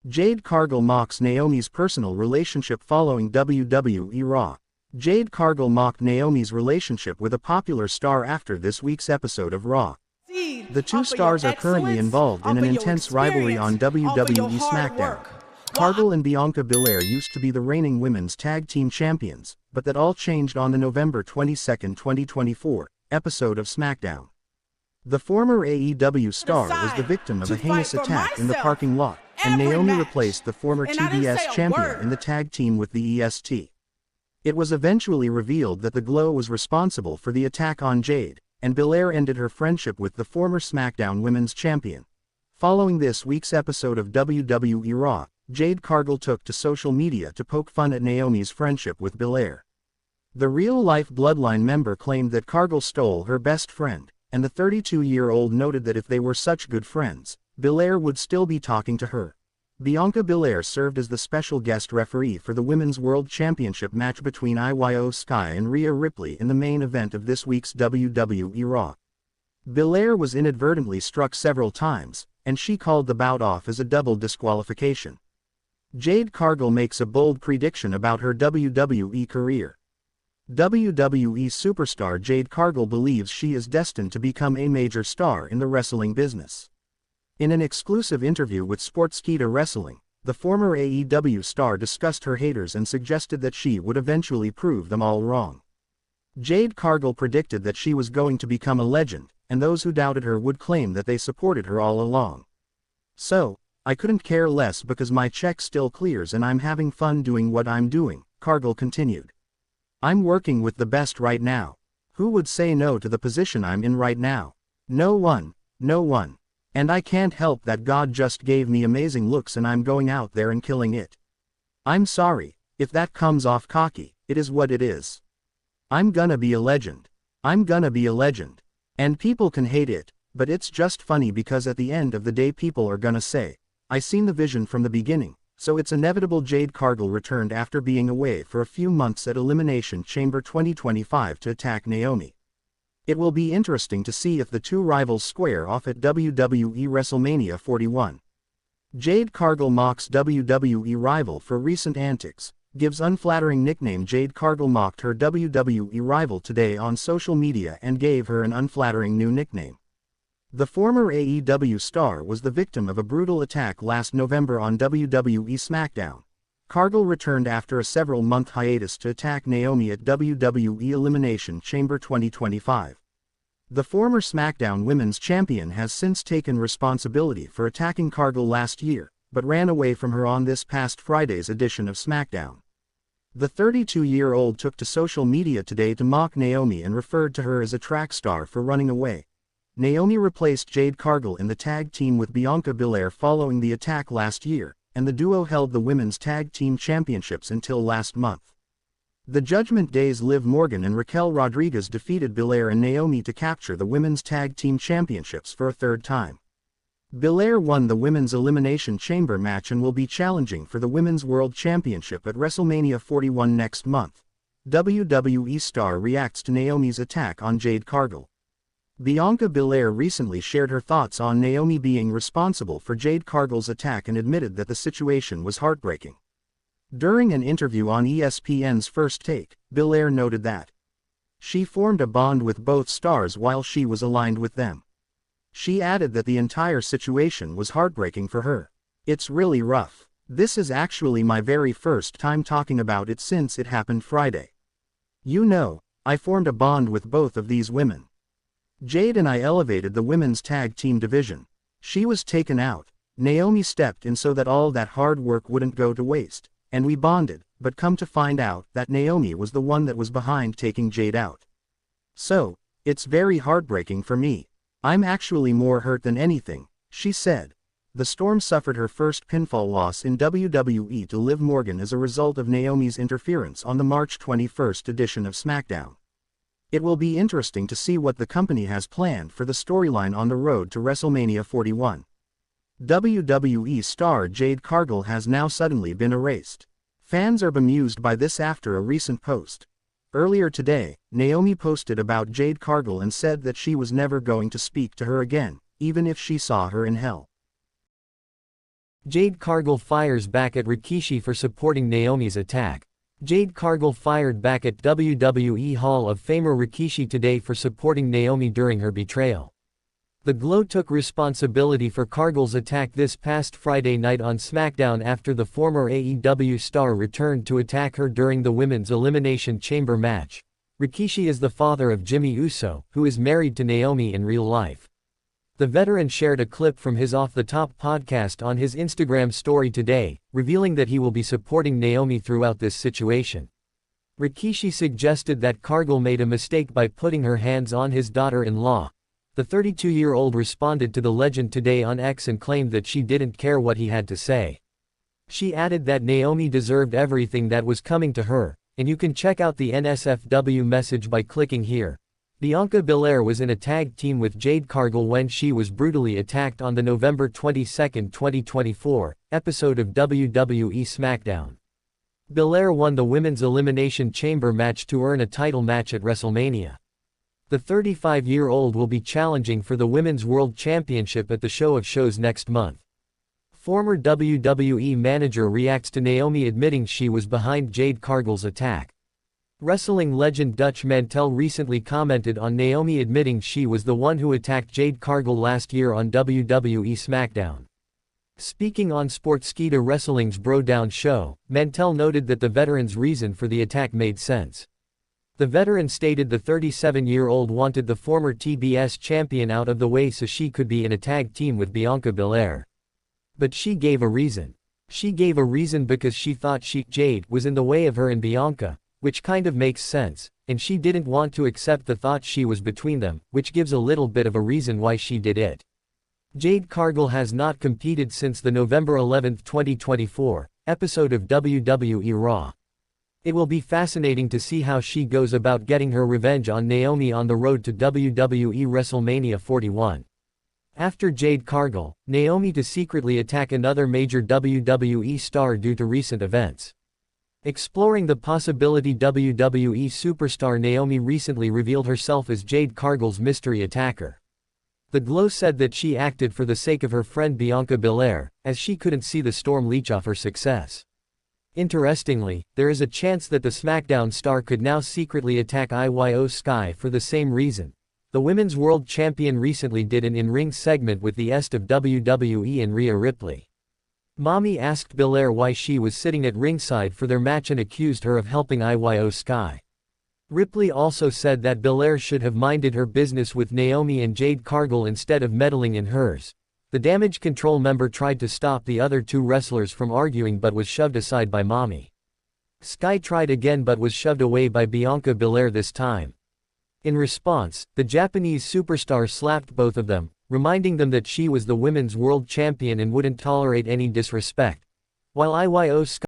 Jade Cargill mocks Naomi's personal relationship following WWE RAW. Jade Cargill mocked Naomi's relationship with a popular star after this week's episode of RAW. The two stars are currently involved in an intense rivalry on WWE SmackDown. Cargill and Bianca Belair used to be the reigning women's tag team champions, but that all changed on the November 22, 2024, episode of SmackDown. The former AEW star was the victim of a heinous attack in the parking lot, and Naomi replaced the former TBS champion in the tag team with the EST. It was eventually revealed that the Glow was responsible for the attack on Jade, and Belair ended her friendship with the former SmackDown Women's Champion. Following this week's episode of WWE RAW, Jade Cargill took to social media to poke fun at Naomi's friendship with Belair. The real-life Bloodline member claimed that Cargill stole her best friend, and the 32-year-old noted that if they were such good friends, Belair would still be talking to her. Bianca Belair served as the special guest referee for the Women's World Championship match between Io Sky and Rhea Ripley in the main event of this week's WWE RAW. Belair was inadvertently struck several times, and she called the bout off as a double disqualification. Jade Cargill makes a bold prediction about her WWE career. WWE superstar Jade Cargill believes she is destined to become a major star in the wrestling business. In an exclusive interview with Sportskeeda Wrestling, the former AEW star discussed her haters and suggested that she would eventually prove them all wrong. Jade Cargill predicted that she was going to become a legend, and those who doubted her would claim that they supported her all along. "So, I couldn't care less because my check still clears and I'm having fun doing what I'm doing," Cargill continued. "I'm working with the best right now. Who would say no to the position I'm in right now? No one, no one. And I can't help that God just gave me amazing looks and I'm going out there and killing it. I'm sorry, if that comes off cocky, it is what it is. I'm gonna be a legend. I'm gonna be a legend. And people can hate it, but it's just funny because at the end of the day people are gonna say, I seen the vision from the beginning, so it's inevitable." Jade Cargill returned after being away for a few months at Elimination Chamber 2025 to attack Naomi. It will be interesting to see if the two rivals square off at WWE WrestleMania 41. Jade Cargill mocks WWE rival for recent antics, gives unflattering nickname. Jade Cargill mocked her WWE rival today on social media and gave her an unflattering new nickname. The former AEW star was the victim of a brutal attack last November on WWE SmackDown. Cargill returned after a several-month hiatus to attack Naomi at WWE Elimination Chamber 2025. The former SmackDown Women's Champion has since taken responsibility for attacking Cargill last year, but ran away from her on this past Friday's edition of SmackDown. The 32-year-old took to social media today to mock Naomi and referred to her as a track star for running away. Naomi replaced Jade Cargill in the tag team with Bianca Belair following the attack last year, and the duo held the women's tag team championships until last month. The Judgment Day's Liv Morgan and Raquel Rodriguez defeated Belair and Naomi to capture the women's tag team championships for a third time. Belair won the women's Elimination Chamber match and will be challenging for the Women's World Championship at WrestleMania 41 next month. WWE star reacts to Naomi's attack on Jade Cargill. Bianca Belair recently shared her thoughts on Naomi being responsible for Jade Cargill's attack and admitted that the situation was heartbreaking. During an interview on ESPN's First Take, Belair noted that she formed a bond with both stars while she was aligned with them. She added that the entire situation was heartbreaking for her. "It's really rough. This is actually my very first time talking about it since it happened Friday. You know, I formed a bond with both of these women. Jade and I elevated the women's tag team division. She was taken out. Naomi stepped in so that all that hard work wouldn't go to waste, and we bonded, but come to find out that Naomi was the one that was behind taking Jade out. So, it's very heartbreaking for me. I'm actually more hurt than anything," she said. The Storm suffered her first pinfall loss in WWE to Liv Morgan as a result of Naomi's interference on the March 21 edition of SmackDown. It will be interesting to see what the company has planned for the storyline on the road to WrestleMania 41. WWE star Jade Cargill has now suddenly been erased. Fans are bemused by this after a recent post. Earlier today, Naomi posted about Jade Cargill and said that she was never going to speak to her again, even if she saw her in hell. Jade Cargill fires back at Rikishi for supporting Naomi's attack. Jade Cargill fired back at WWE Hall of Famer Rikishi today for supporting Naomi during her betrayal. The Glow took responsibility for Cargill's attack this past Friday night on SmackDown after the former AEW star returned to attack her during the Women's Elimination Chamber match. Rikishi is the father of Jimmy Uso, who is married to Naomi in real life. The veteran shared a clip from his Off the Top podcast on his Instagram story today, revealing that he will be supporting Naomi throughout this situation. Rikishi suggested that Cargill made a mistake by putting her hands on his daughter-in-law. The 32-year-old responded to the legend today on X and claimed that she didn't care what he had to say. She added that Naomi deserved everything that was coming to her, and you can check out the NSFW message by clicking here. Bianca Belair was in a tag team with Jade Cargill when she was brutally attacked on the November 22, 2024, episode of WWE SmackDown. Belair won the Women's Elimination Chamber match to earn a title match at WrestleMania. The 35-year-old will be challenging for the Women's World Championship at the Show of Shows next month. Former WWE manager reacts to Naomi admitting she was behind Jade Cargill's attack. Wrestling legend Dutch Mantel recently commented on Naomi admitting she was the one who attacked Jade Cargill last year on WWE SmackDown. Speaking on Sportskeeda Wrestling's Bro Down show, Mantel noted that the veteran's reason for the attack made sense. The veteran stated the 37-year-old wanted the former TBS champion out of the way so she could be in a tag team with Bianca Belair. But she gave a reason. She gave a reason because she thought Jade was in the way of her and Bianca, which kind of makes sense, and she didn't want to accept the thought she was between them, which gives a little bit of a reason why she did it. Jade Cargill has not competed since the November 11, 2024, episode of WWE RAW. It will be fascinating to see how she goes about getting her revenge on Naomi on the road to WWE WrestleMania 41. After Jade Cargill, Naomi to secretly attack another major WWE star due to recent events. Exploring the possibility, WWE superstar Naomi recently revealed herself as Jade Cargill's mystery attacker. The Glow said that she acted for the sake of her friend Bianca Belair, as she couldn't see the storm leech off her success. Interestingly, there is a chance that the SmackDown star could now secretly attack Io Sky for the same reason. The Women's World Champion recently did an in-ring segment with the est of WWE and Rhea Ripley. Mommy asked Belair why she was sitting at ringside for their match and accused her of helping Io Sky. Ripley also said that Belair should have minded her business with Naomi and Jade Cargill instead of meddling in hers. The Damage Control member tried to stop the other two wrestlers from arguing but was shoved aside by Mommy. Sky tried again but was shoved away by Bianca Belair this time. In response, the Japanese superstar slapped both of them, reminding them that she was the Women's World Champion and wouldn't tolerate any disrespect. While Io Sky